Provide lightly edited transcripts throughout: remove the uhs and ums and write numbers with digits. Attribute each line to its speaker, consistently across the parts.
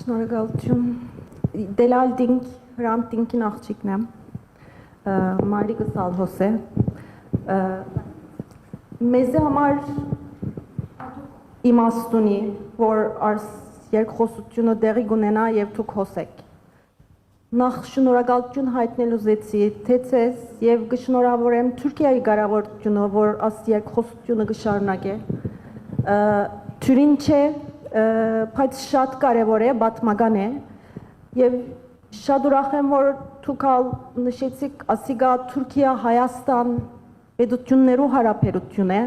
Speaker 1: Շնորհակալություն Դելալդինգ Հրանտինգին աղջիկն եմ Մարիկը Սալհոս է մեզ համար իմաստունի որ երկխոսությունը դեղի գունենա եւ դուք հոսեք նախ շնորհակալություն հայտնելու զեցի թե ցես եւ կշնորհավորեմ Թուրքիայի կառավարությունը որ աս երկխոսությունը կշարունակե թյուրին չէ բայց շատ կարևոր է պատմական է եւ շատ ուրախ եմ որ դուք նշեցիք ասիգա Թուրքիա Հայաստան պետություններու հարաբերություն է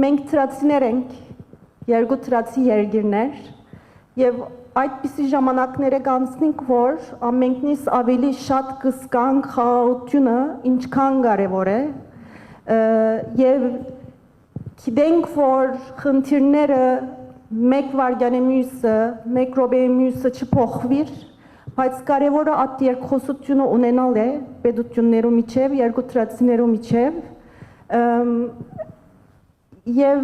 Speaker 1: մենք ծրացիներ ենք երկու ծրացի երկիրներ եւ այդպիսի ժամանակները կանցնենք որ ամենքնից ավելի շատ կսկանք խաղաղությունը ինչքան կարևոր է եւ գիտենք որ խնդիրները մեկ վարքանի մյուսը մեկ րոպեի մյուսը չփոխվիր բայց կարևորը այդ երկխոսությունը ունենալ է պետություններու միջև երկու ծրացիներու միջև եւ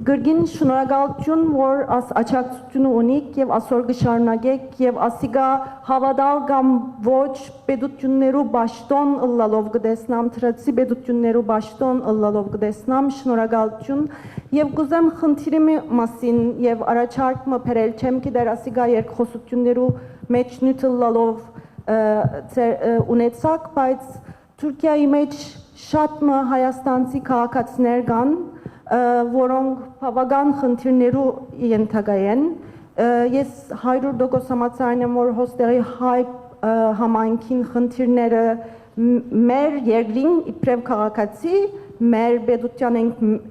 Speaker 1: Գրգին շնորհակալություն որ աս աչակցությունը ունիք եւ ասոր կշարունակեք եւ ասիգա հավատալ կամ ոչ պետություններու ճաշտոն ըլլալով կդեսնամ ծրացի պետություններու ճաշտոն ըլլալով կդեսնամ շնորհակալություն եւ կուզեմ խնդիրի մասին եւ առաջարկը բերել չեմ գիտեր ասիգա երկխոսություններու մեջ նյութ ըլլալով ունեցակ բայց Թուրքիայի մեջ շատ հայաստանցի քաղաքացիներ կան որոնք բավական խնդիրներու ենթակա են ես 100% համաձայն եմ որ հոստերի հայ համայնքին խնդիրները մեր երկրին իբրև քաղաքացի մեր պետության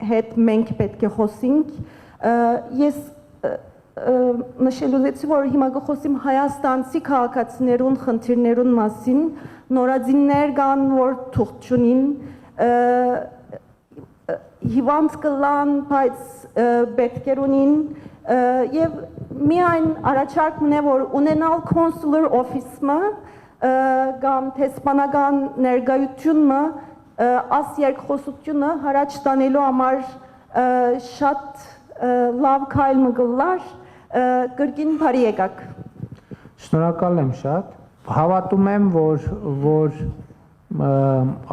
Speaker 1: հետ մենք պետք է խոսենք ես նշելու զեցի որ հիմա կխոսեմ հայաստանցի քաղաքացիներուն խնդիրներուն մասին նորածիններ կան որ թուղթ չունին հիվանդ կլան, բայց պետքեր ունին եւ միայն առաջարկն է որ ունենալ consular office-ը կամ տեսփանական ներկայությունը աս երկխոսությունը հարաճ տանելու համար շատ լավ քայլ մգլար կրկին բարի եկաք
Speaker 2: Շնորհակալ եմ շատ հավատում եմ որ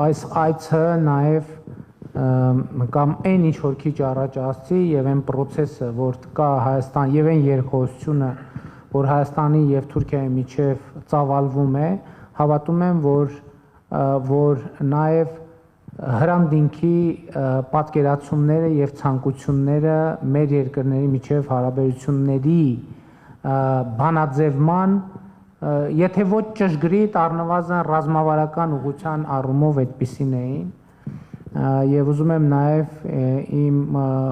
Speaker 2: այս այցը նաեւ կամ այն ինչ որ քիչ առաջ ասցի եւ այն process-ը որ կա Հայաստան եւ այն երկխոսությունը որ Հայաստանի եւ Թուրքիայի միջև ծավալվում է հավատում եմ որ նաեւ հրանտինքի պատկերացումները եւ ցանկությունները մեր երկրների միջև հարաբերությունների բանաձևման եթե ոչ ճշգրիտ առնվազն ռազմավարական ուղղության առումով այդպիսին էին Եվ ուզում եմ նաև իմ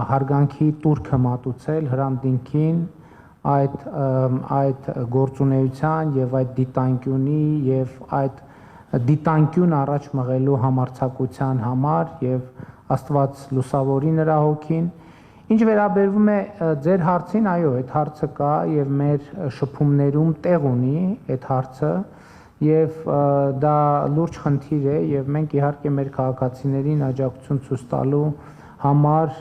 Speaker 2: հարգանքի տուրքը մատուցել հրանտինքին այդ գործունեության եւ այդ դիտանկյունի եւ այդ դիտանկյուն առաջ մղելու համարձակության համար եւ Աստված լուսավորի նրա հոգին Ինչ վերաբերվում է ձեր հարցին, այո, այդ հարցը կա եւ մեր շփումներում տեղ ունի այդ հարցը Եվ դա լուրջ խնդիր է եւ մենք իհարկե մեր քաղաքացիներին աջակցություն ցույց տալու համար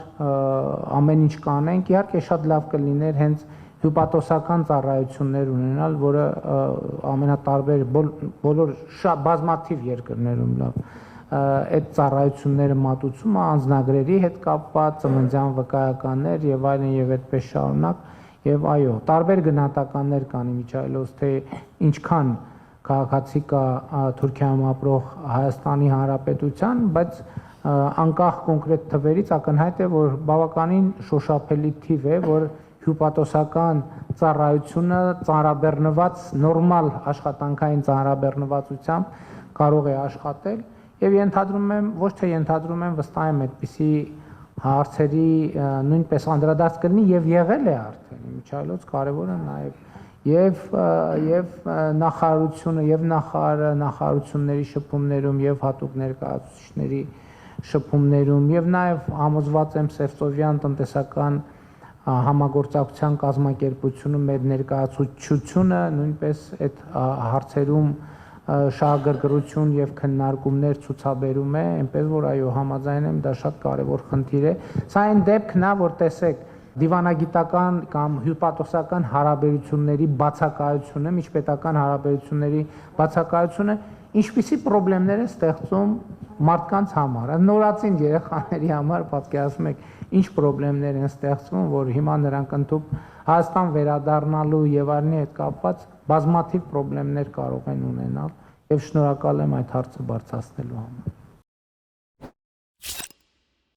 Speaker 2: ամեն ինչ կանենք իհարկե շատ լավ կլիներ հենց հյուպատոսական ծառայություններ ունենալ որը ամենատարբեր բոլոր շատ բազմաթիվ երկրներում լավ այդ ծառայությունները մատուցումը անձնագրերի հետ կապված ծննդյան վկայականներ եւ այլն եւ այդպես շարունակ եւ այո տարբեր գնահատականներ կան իմիջայլոց թե ինչքան քաղաքացի կա Թուրքիայում ապրող Հայաստանի Հանրապետության, բայց անկախ կոնկրետ թվերից ակնհայտ է, որ բավականին շոշափելի թիվ է, որ հյուպատոսական ծառայությունը ծանրաբեռնված նորմալ աշխատանքային ծանրաբեռնվածությամբ կարող է աշխատել եւ ենթադրում եմ, ոչ թե ենթադրում եմ, վստահ եմ այդպիսի հարցերի նույնպես անդրադարձ կլինի եւ եղել է արդեն, իմիջայլոց կարեւորը նաեւ Եվ նախարարությունը եւ նախարարությունների շփումներում եւ հատուկ ներկայացուցիչների շփումներում եւ նաեւ համոզված եմ Սևծովյան տնտեսական համագործակցության կազմակերպությունում մեր ներկայացուցչությունը նույնպես այդ հարցերում շահագրգռություն եւ քննարկումներ ցուցաբերում է, այնպես որ այո համաձայն եմ դա շատ կարեւոր խնդիր է։ Սա այն դեպքն է, որ տեսեք դիվանագիտական կամ հյուպատոսական հարաբերությունների բացակայությունը, միջպետական հարաբերությունների բացակայությունը ինչպիսի խնդիրներ է ստեղծում մարդկանց համար։ Նորածին երեխաների համար պատկերացնում եք ինչ խնդիրներ են ստեղծվում, որ հիմա նրանք ընդհանուր Հայաստան վերադառնալու եւ այլնի հետ կապված բազմաթիվ խնդիրներ կարող են ունենալ եւ շնորհակալ եմ այդ հարցը բարձրացնելու համար։